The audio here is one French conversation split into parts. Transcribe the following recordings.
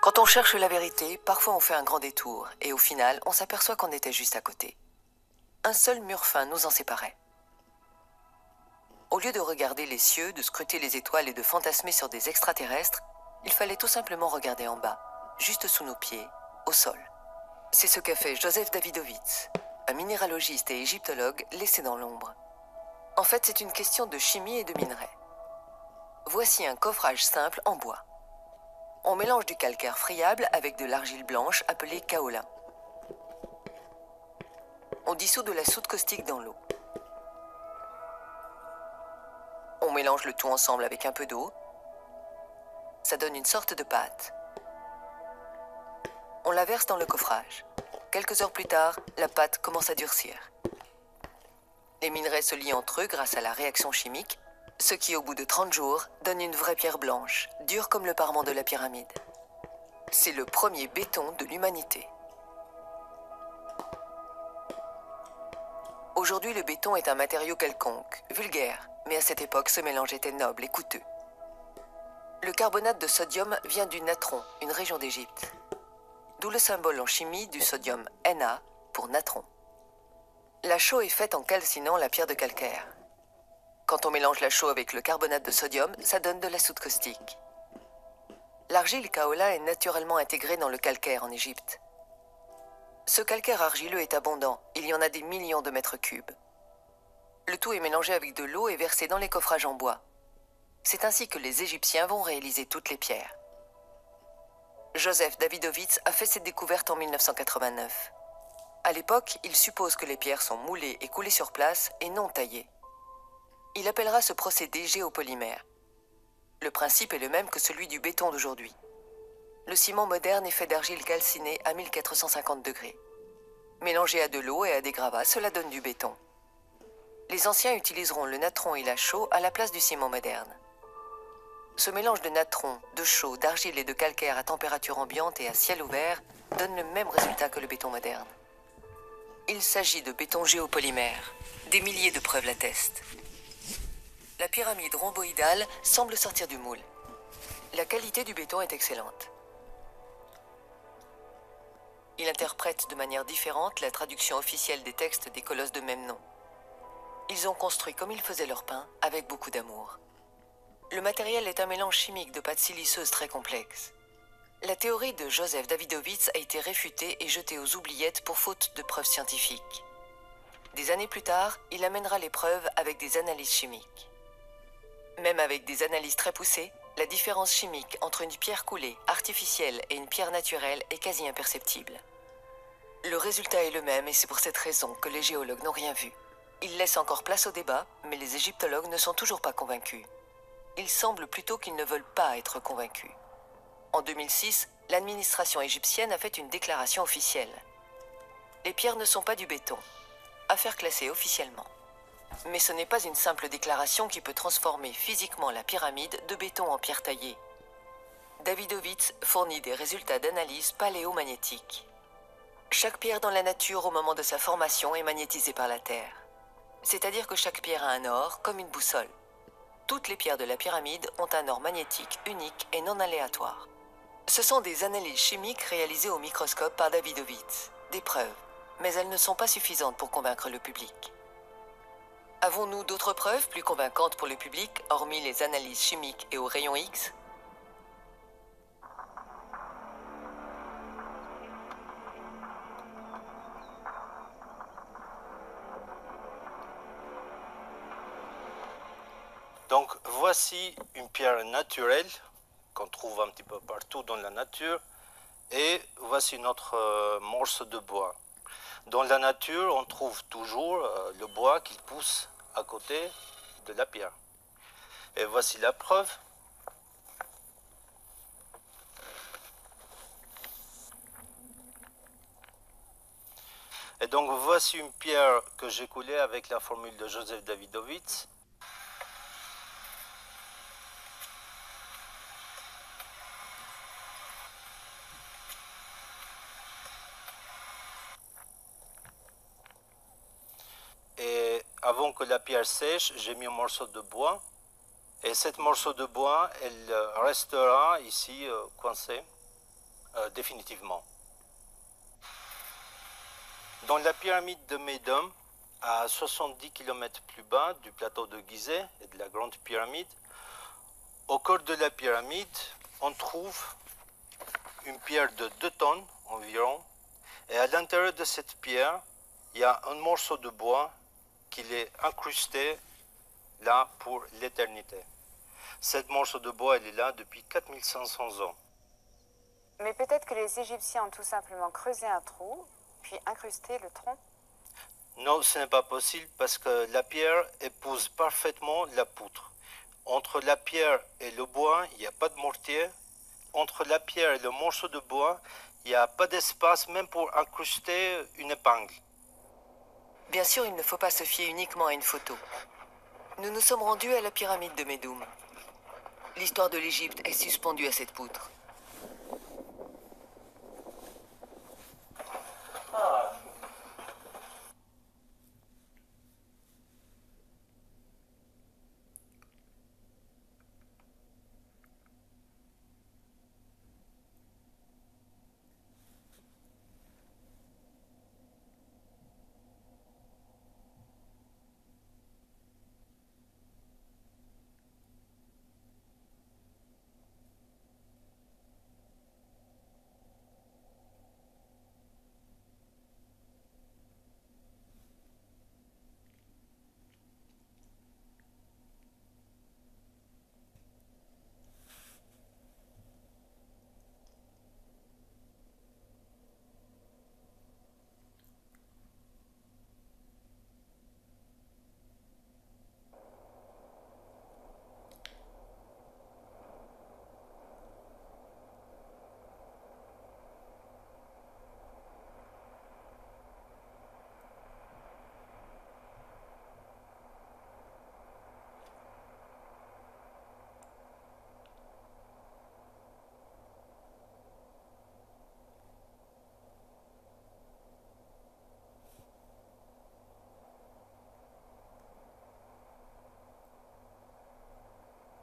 Quand on cherche la vérité, parfois on fait un grand détour, et au final, on s'aperçoit qu'on était juste à côté. Un seul mur fin nous en séparait. Au lieu de regarder les cieux, de scruter les étoiles et de fantasmer sur des extraterrestres, il fallait tout simplement regarder en bas, juste sous nos pieds, au sol. C'est ce qu'a fait Joseph Davidovits, un minéralogiste et égyptologue laissé dans l'ombre. En fait, c'est une question de chimie et de minerais. Voici un coffrage simple en bois. On mélange du calcaire friable avec de l'argile blanche appelée kaolin. On dissout de la soude caustique dans l'eau. On mélange le tout ensemble avec un peu d'eau. Ça donne une sorte de pâte. On la verse dans le coffrage. Quelques heures plus tard, la pâte commence à durcir. Les minerais se lient entre eux grâce à la réaction chimique, ce qui, au bout de 30 jours, donne une vraie pierre blanche, dure comme le parement de la pyramide. C'est le premier béton de l'humanité. Aujourd'hui, le béton est un matériau quelconque, vulgaire, mais à cette époque, ce mélange était noble et coûteux. Le carbonate de sodium vient du natron, une région d'Égypte. D'où le symbole en chimie du sodium Na pour natron. La chaux est faite en calcinant la pierre de calcaire. Quand on mélange la chaux avec le carbonate de sodium, ça donne de la soude caustique. L'argile kaola est naturellement intégrée dans le calcaire en Égypte. Ce calcaire argileux est abondant, il y en a des millions de mètres cubes. Le tout est mélangé avec de l'eau et versé dans les coffrages en bois. C'est ainsi que les Égyptiens vont réaliser toutes les pierres. Joseph Davidovits a fait cette découverte en 1989. À l'époque, il suppose que les pierres sont moulées et coulées sur place et non taillées. Il appellera ce procédé géopolymère. Le principe est le même que celui du béton d'aujourd'hui. Le ciment moderne est fait d'argile calcinée à 1450 degrés. Mélangé à de l'eau et à des gravats, cela donne du béton. Les anciens utiliseront le natron et la chaux à la place du ciment moderne. Ce mélange de natron, de chaux, d'argile et de calcaire à température ambiante et à ciel ouvert donne le même résultat que le béton moderne. Il s'agit de béton géopolymère. Des milliers de preuves l'attestent. La pyramide rhomboïdale semble sortir du moule. La qualité du béton est excellente. Il interprète de manière différente la traduction officielle des textes des colosses de même nom. Ils ont construit comme ils faisaient leur pain, avec beaucoup d'amour. Le matériel est un mélange chimique de pâtes siliceuses très complexe. La théorie de Joseph Davidovits a été réfutée et jetée aux oubliettes pour faute de preuves scientifiques. Des années plus tard, il amènera les preuves avec des analyses chimiques. Même avec des analyses très poussées, la différence chimique entre une pierre coulée, artificielle et une pierre naturelle est quasi imperceptible. Le résultat est le même et c'est pour cette raison que les géologues n'ont rien vu. Ils laissent encore place au débat, mais les égyptologues ne sont toujours pas convaincus. Il semble plutôt qu'ils ne veulent pas être convaincus. En 2006, l'administration égyptienne a fait une déclaration officielle. Les pierres ne sont pas du béton. Affaire classée officiellement. Mais ce n'est pas une simple déclaration qui peut transformer physiquement la pyramide de béton en pierre taillée. Davidovits fournit des résultats d'analyse paléomagnétique. Chaque pierre dans la nature au moment de sa formation est magnétisée par la Terre. C'est-à-dire que chaque pierre a un or comme une boussole. Toutes les pierres de la pyramide ont un or magnétique unique et non aléatoire. Ce sont des analyses chimiques réalisées au microscope par Davidovits, des preuves, mais elles ne sont pas suffisantes pour convaincre le public. Avons-nous d'autres preuves plus convaincantes pour le public, hormis les analyses chimiques et aux rayons X? Donc voici une pierre naturelle qu'on trouve un petit peu partout dans la nature et voici notre morceau de bois. Dans la nature, on trouve toujours le bois qui pousse à côté de la pierre. Et voici la preuve. Et donc voici une pierre que j'ai coulée avec la formule de Joseph Davidovits. Et avant que la pierre sèche, j'ai mis un morceau de bois. Et ce morceau de bois, elle restera ici coincée. définitivement. Dans la pyramide de Médum, à 70 km plus bas du plateau de Gizeh et de la Grande Pyramide, au cœur de la pyramide, on trouve une pierre de 2 tonnes environ, et à l'intérieur de cette pierre, il y a un morceau de bois qui est incrusté là pour l'éternité. Ce morceau de bois, il est là depuis 4500 ans. Mais peut-être que les Égyptiens ont tout simplement creusé un trou, puis incrusté le tronc. Non, ce n'est pas possible parce que la pierre épouse parfaitement la poutre. Entre la pierre et le bois, il n'y a pas de mortier. Entre la pierre et le morceau de bois, il n'y a pas d'espace même pour incruster une épingle. Bien sûr, il ne faut pas se fier uniquement à une photo. Nous nous sommes rendus à la pyramide de Médoum. L'histoire de l'Égypte est suspendue à cette poutre.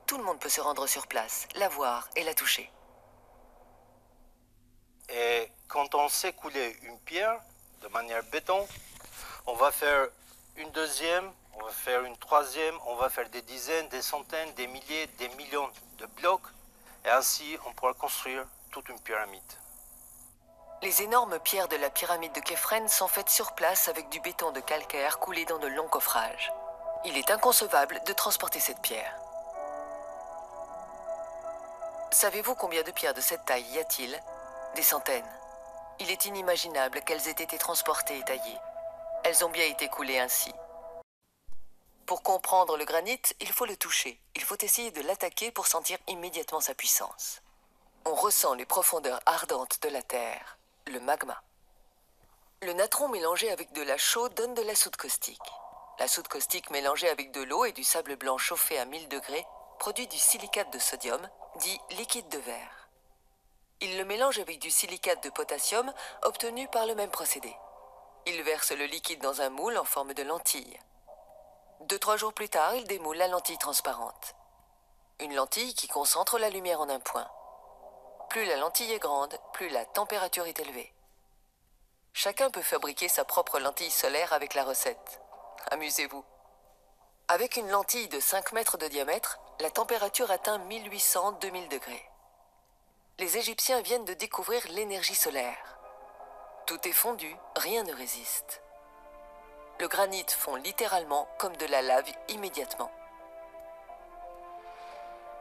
Tout le monde peut se rendre sur place, la voir et la toucher. Et quand on sait couler une pierre de manière béton, on va faire une deuxième, on va faire une troisième, on va faire des dizaines, des centaines, des milliers, des millions de blocs. Et ainsi, on pourra construire toute une pyramide. Les énormes pierres de la pyramide de Képhren sont faites sur place avec du béton de calcaire coulé dans de longs coffrages. Il est inconcevable de transporter cette pierre. Savez-vous combien de pierres de cette taille y a-t-il? Des centaines. Il est inimaginable qu'elles aient été transportées et taillées. Elles ont bien été coulées ainsi. Pour comprendre le granit, il faut le toucher. Il faut essayer de l'attaquer pour sentir immédiatement sa puissance. On ressent les profondeurs ardentes de la terre, le magma. Le natron mélangé avec de la chaux donne de la soude caustique. La soude caustique mélangée avec de l'eau et du sable blanc chauffé à 1000 degrés produit du silicate de sodium, dit liquide de verre. Il le mélange avec du silicate de potassium obtenu par le même procédé. Il verse le liquide dans un moule en forme de lentille. 2-3 jours plus tard, il démoule la lentille transparente. Une lentille qui concentre la lumière en un point. Plus la lentille est grande, plus la température est élevée. Chacun peut fabriquer sa propre lentille solaire avec la recette. Amusez-vous. Avec une lentille de 5 mètres de diamètre, la température atteint 1800-2000 degrés. Les Égyptiens viennent de découvrir l'énergie solaire. Tout est fondu, rien ne résiste. Le granit fond littéralement comme de la lave immédiatement.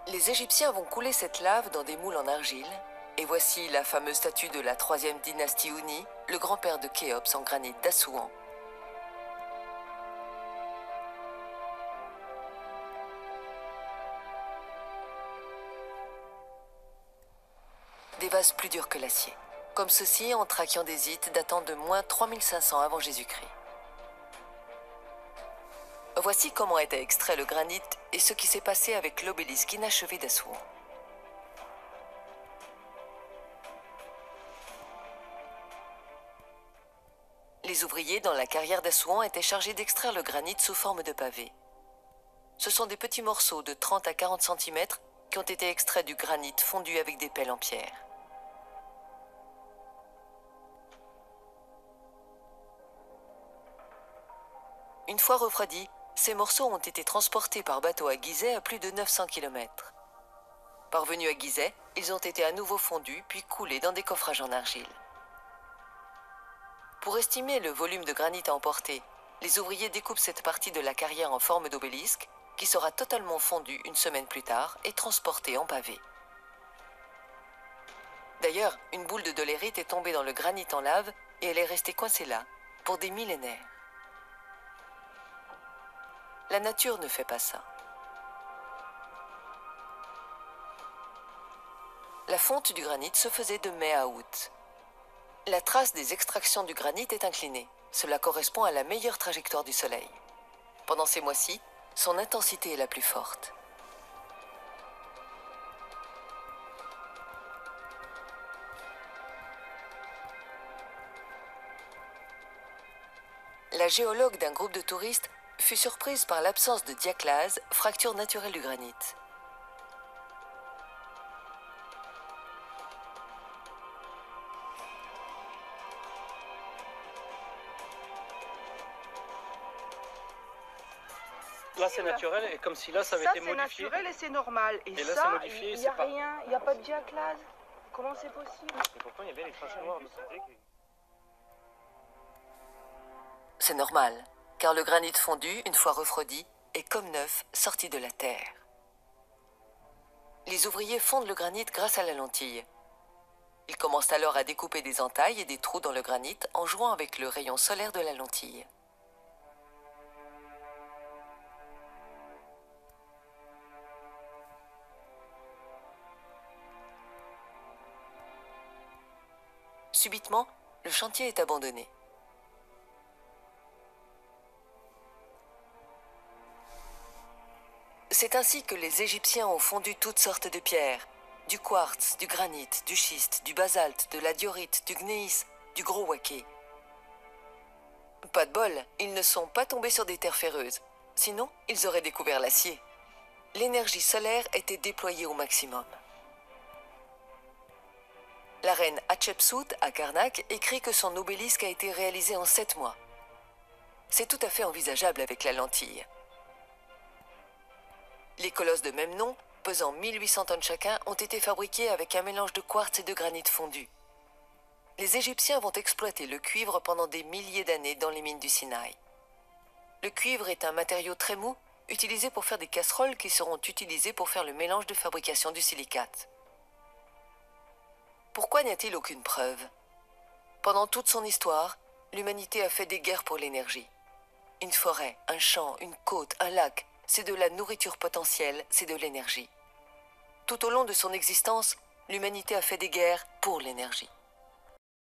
Les Égyptiens vont couler cette lave dans des moules en argile, et voici la fameuse statue de la 3e dynastie Ouni, le grand-père de Khéops en granit d'Assouan. Des vases plus durs que l'acier, comme ceux-ci en trachyandésite datant de moins 3500 avant Jésus-Christ. Voici comment était extrait le granit et ce qui s'est passé avec l'obélisque inachevé d'Assouan. Les ouvriers dans la carrière d'Assouan étaient chargés d'extraire le granit sous forme de pavés. Ce sont des petits morceaux de 30 à 40 cm qui ont été extraits du granit fondu avec des pelles en pierre. Une fois refroidis, ces morceaux ont été transportés par bateau à Gizeh à plus de 900 km. Parvenus à Gizeh, ils ont été à nouveau fondus puis coulés dans des coffrages en argile. Pour estimer le volume de granit à emporter, les ouvriers découpent cette partie de la carrière en forme d'obélisque qui sera totalement fondue une semaine plus tard et transportée en pavé. D'ailleurs, une boule de dolérite est tombée dans le granit en lave et elle est restée coincée là pour des millénaires. La nature ne fait pas ça. La fonte du granit se faisait de mai à août. La trace des extractions du granit est inclinée. Cela correspond à la meilleure trajectoire du Soleil. Pendant ces mois-ci, son intensité est la plus forte. La géologue d'un groupe de touristes fut surprise par l'absence de diaclase, fracture naturelle du granit. Là c'est naturel et comme si là ça avait été modifié. Ça c'est naturel et c'est normal. Et là, ça, c'est modifié, il n'y a c'est pas- rien, il n'y a pas de diaclase. Comment c'est possible? Et pourtant il y avait les traces noires de santé qui... C'est normal, car le granit fondu, une fois refroidi, est comme neuf, sorti de la terre. Les ouvriers fondent le granit grâce à la lentille. Ils commencent alors à découper des entailles et des trous dans le granit en jouant avec le rayon solaire de la lentille. Subitement, le chantier est abandonné. C'est ainsi que les Égyptiens ont fondu toutes sortes de pierres, du quartz, du granit, du schiste, du basalte, de la diorite, du gneiss, du gros waké. Pas de bol, ils ne sont pas tombés sur des terres ferreuses, sinon ils auraient découvert l'acier. L'énergie solaire était déployée au maximum. La reine Hatshepsut, à Karnak, écrit que son obélisque a été réalisé en 7 mois. C'est tout à fait envisageable avec la lentille. Les colosses de même nom, pesant 1800 tonnes chacun, ont été fabriqués avec un mélange de quartz et de granit fondu. Les Égyptiens vont exploiter le cuivre pendant des milliers d'années dans les mines du Sinaï. Le cuivre est un matériau très mou, utilisé pour faire des casseroles qui seront utilisées pour faire le mélange de fabrication du silicate. Pourquoi n'y a-t-il aucune preuve? Pendant toute son histoire, l'humanité a fait des guerres pour l'énergie. Une forêt, un champ, une côte, un lac, c'est de la nourriture potentielle, c'est de l'énergie. Tout au long de son existence, l'humanité a fait des guerres pour l'énergie.